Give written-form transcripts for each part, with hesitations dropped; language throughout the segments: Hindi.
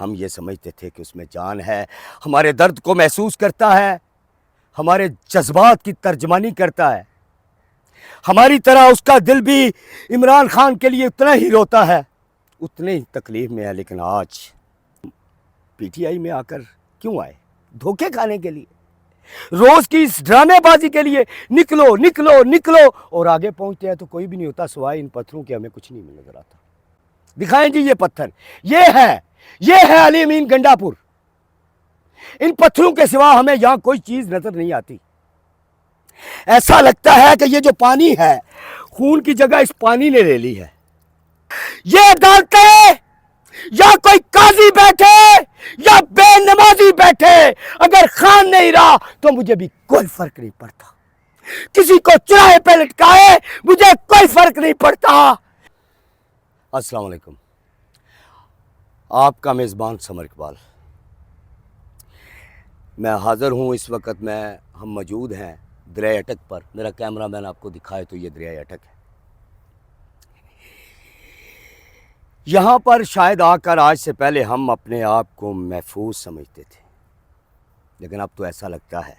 हम ये समझते थे कि उसमें जान है, हमारे दर्द को महसूस करता है, हमारे जज्बात की तर्जमानी करता है। हमारी तरह उसका दिल भी इमरान खान के लिए उतना ही रोता है, उतने ही तकलीफ में है। लेकिन आज पीटीआई में आकर क्यों आए? धोखे खाने के लिए, रोज की इस ड्रामेबाजी के लिए। निकलो निकलो निकलो, और आगे पहुंचते हैं तो कोई भी नहीं होता सिवाय इन पत्थरों के। हमें कुछ नहीं नजर आता। दिखाएं जी ये पत्थर, ये है अली अमीन गंडापुर। इन पत्थरों के सिवा हमें यहां कोई चीज नजर नहीं आती। ऐसा लगता है कि ये जो पानी है, खून की जगह इस पानी ने ले ली है। ये अदालतें या कोई काजी बैठे या बेनमाजी बैठे, अगर खान नहीं रहा तो मुझे भी कोई फर्क नहीं पड़ता। किसी को चुराहे पे लटकाए, मुझे कोई फर्क नहीं पड़ता। अस्सलाम वालेकुम, आपका मेज़बान समर इकबाल। मैं हाज़िर हूँ इस वक्त। हम मौजूद हैं दरिया अटक पर। मेरा कैमरामैन आपको दिखाए तो ये दरिया अटक है। यहाँ पर शायद आकर आज से पहले हम अपने आप को महफूज समझते थे, लेकिन अब तो ऐसा लगता है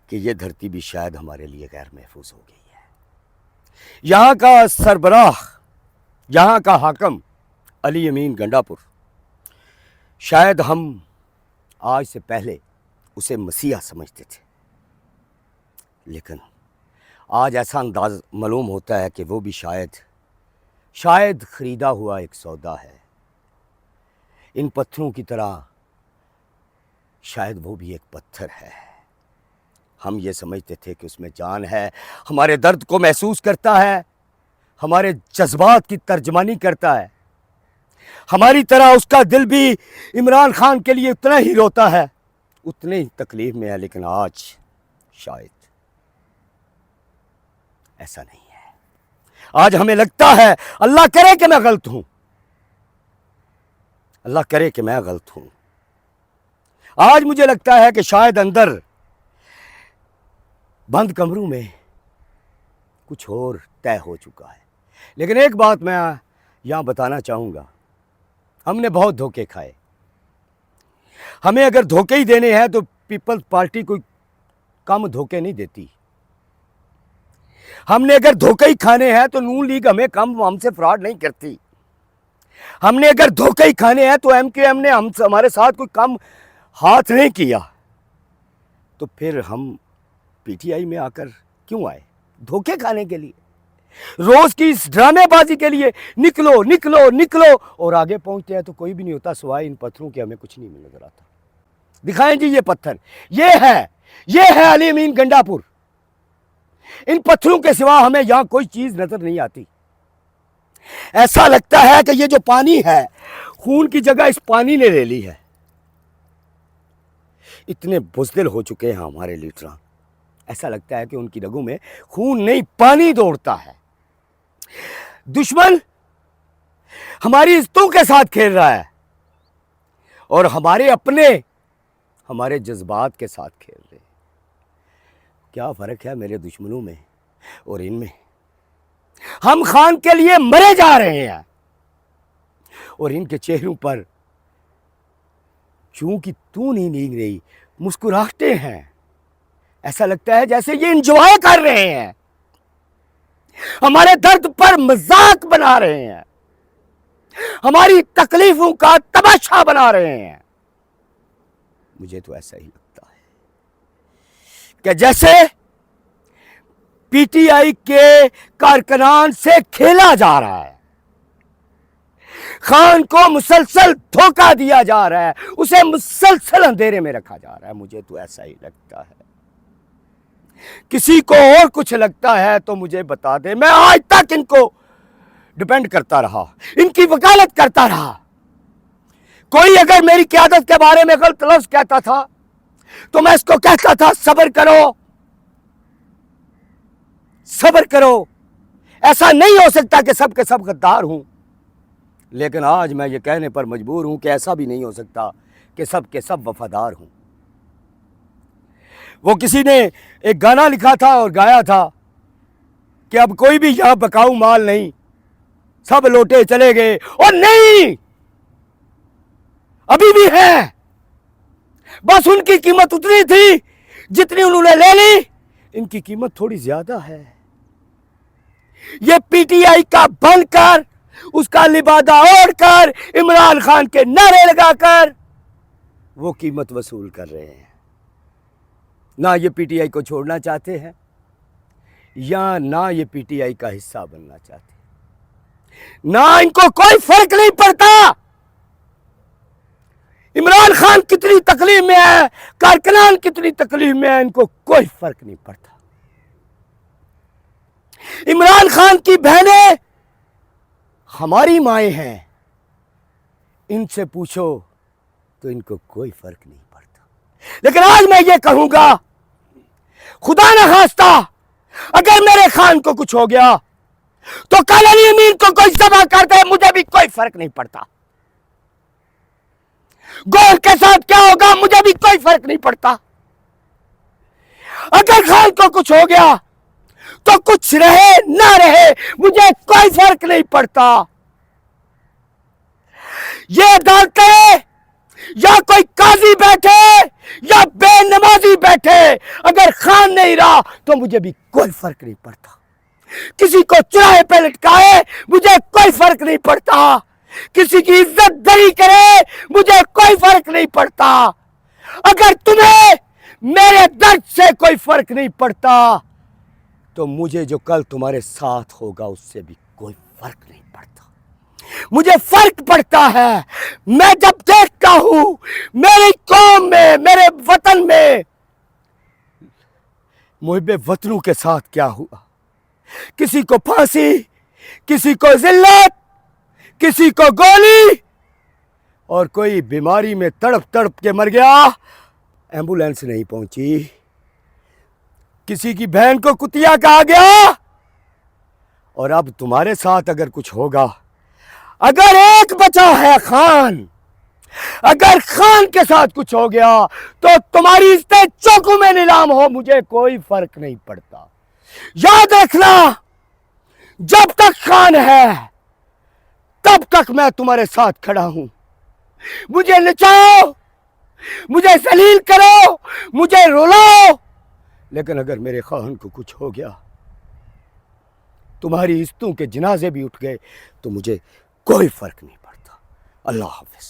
कि ये धरती भी शायद हमारे लिए गैर महफूज हो गई है। यहाँ का सरबराह, यहाँ का हाकम अली अमीन गंडापुर, शायद हम आज से पहले उसे मसीहा समझते थे, लेकिन आज ऐसा अंदाज मालूम होता है कि वो भी शायद खरीदा हुआ एक सौदा है। इन पत्थरों की तरह शायद वो भी एक पत्थर है। हम ये समझते थे कि उसमें जान है, हमारे दर्द को महसूस करता है, हमारे जज्बात की तर्जमानी करता है। हमारी तरह उसका दिल भी इमरान खान के लिए उतना ही रोता है, उतने ही तकलीफ में है। लेकिन आज शायद ऐसा नहीं है। आज हमें लगता है, अल्लाह करे कि मैं गलत हूं, अल्लाह करे कि मैं गलत हूं। आज मुझे लगता है कि शायद अंदर बंद कमरों में कुछ और तय हो चुका है। लेकिन एक बात मैं यहां बताना चाहूंगा, हमने बहुत धोखे खाए। हमें अगर धोखे ही देने हैं तो पीपल्स पार्टी कोई कम धोखे नहीं देती। हमने अगर धोखे ही खाने हैं तो नून लीग हमें कम हमसे फ्रॉड नहीं करती। हमने अगर धोखे ही खाने हैं तो एमकेएम ने हमारे साथ कोई कम हाथ नहीं किया। तो फिर हम पीटीआई में आकर क्यों आए? धोखे खाने के लिए, रोज की इस ड्रामेबाजी के लिए। निकलो निकलो निकलो, और आगे पहुंचते हैं तो कोई भी नहीं होता सिवाय इन पत्थरों के। हमें कुछ नहीं नजर आता। दिखाएं जी ये पत्थर, ये है अली अमीन गंडापुर। इन पत्थरों के सिवा हमें यहां कोई चीज नजर नहीं आती। ऐसा लगता है कि ये जो पानी है, खून की जगह इस पानी ने ले ली है। इतने बुज़दिल हो चुके हैं हमारे लीडर, ऐसा लगता है कि उनकी रगों में खून नहीं पानी दौड़ता है। दुश्मन हमारी इज्जतों के साथ खेल रहा है और हमारे अपने हमारे जज्बात के साथ खेल रहे हैं। क्या फर्क है मेरे दुश्मनों में और इनमें? हम खान के लिए मरे जा रहे हैं और इनके चेहरों पर चूंकि तू नहीं नींग रही मुस्कुराहटे हैं। ऐसा लगता है जैसे ये एंजॉय कर रहे हैं, हमारे दर्द पर मजाक बना रहे हैं, हमारी तकलीफों का तमाशा बना रहे हैं। मुझे तो ऐसा ही लगता है कि जैसे पीटीआई के कारकुनान से खेला जा रहा है। खान को मुसलसल धोखा दिया जा रहा है, उसे मुसलसल अंधेरे में रखा जा रहा है। मुझे तो ऐसा ही लगता है। किसी को और कुछ लगता है तो मुझे बता दे। मैं आज तक इनको डिपेंड करता रहा, इनकी वकालत करता रहा। कोई अगर मेरी क़यादत के बारे में गलत लफ्ज़ कहता था तो मैं इसको कहता था सब्र करो, सब्र करो। ऐसा नहीं हो सकता कि सब के सब गद्दार हूं। लेकिन आज मैं ये कहने पर मजबूर हूं कि ऐसा भी नहीं हो सकता कि सब के सब वफादार हूं। वो किसी ने एक गाना लिखा था और गाया था कि अब कोई भी यहां बकाऊ माल नहीं, सब लौटे चले गए। और नहीं, अभी भी हैं, बस उनकी कीमत उतनी थी जितनी उन्होंने ले ली, इनकी कीमत थोड़ी ज्यादा है। ये पीटीआई का बनकर, उसका लिबादा ओढ़कर, इमरान खान के नारे लगाकर वो कीमत वसूल कर रहे हैं। ना ये पीटीआई को छोड़ना चाहते हैं, या ना ये पीटीआई का हिस्सा बनना चाहते, ना इनको कोई फर्क नहीं पड़ता इमरान खान कितनी तकलीफ में है, कारकुनान कितनी तकलीफ में है, इनको कोई फर्क नहीं पड़ता। इमरान खान की बहनें हमारी माएं हैं, इनसे पूछो तो इनको कोई फर्क नहीं पड़ता। लेकिन आज मैं ये कहूंगा, खुदा न खास्ता अगर मेरे खान को कुछ हो गया तो कल अली अमीन को कोई सभा कर दे, मुझे भी कोई फर्क नहीं पड़ता। गोल के साथ क्या होगा मुझे भी कोई फर्क नहीं पड़ता। अगर खान को कुछ हो गया तो कुछ रहे ना रहे मुझे कोई फर्क नहीं पड़ता। ये अदालतें या कोई काजी बैठे या बेनमाजी बैठे, अगर खान नहीं रहा तो मुझे भी कोई फर्क नहीं पड़ता। किसी को चुराहे पे लटकाए मुझे कोई फर्क नहीं पड़ता, किसी की इज्जत दरी करे मुझे कोई फर्क नहीं पड़ता। अगर तुम्हें मेरे दर्द से कोई फर्क नहीं पड़ता तो मुझे जो कल तुम्हारे साथ होगा उससे भी कोई फर्क नहीं पड़ता। मुझे फर्क पड़ता है, मैं जब देखता हूं मेरी कौम में, मेरे वतन में मुहिब्बे वतनों के साथ क्या हुआ। किसी को फांसी, किसी को जिल्लत, किसी को गोली, और कोई बीमारी में तड़प तड़प के मर गया, एम्बुलेंस नहीं पहुंची। किसी की बहन को कुतिया कहा गया। और अब तुम्हारे साथ अगर कुछ होगा, अगर एक बचा है खान, अगर खान के साथ कुछ हो गया तो तुम्हारी इज्जत चौकों में नीलाम हो, मुझे कोई फर्क नहीं पड़ता। याद रखना, जब तक खान है तब तक मैं तुम्हारे साथ खड़ा हूं। मुझे नचाओ, मुझे जलील करो, मुझे रुलाओ, लेकिन अगर मेरे खान को कुछ हो गया, तुम्हारी इज्जतों के जनाजे भी उठ गए तो मुझे कोई फर्क नहीं पड़ता। अल्लाह हाफिज।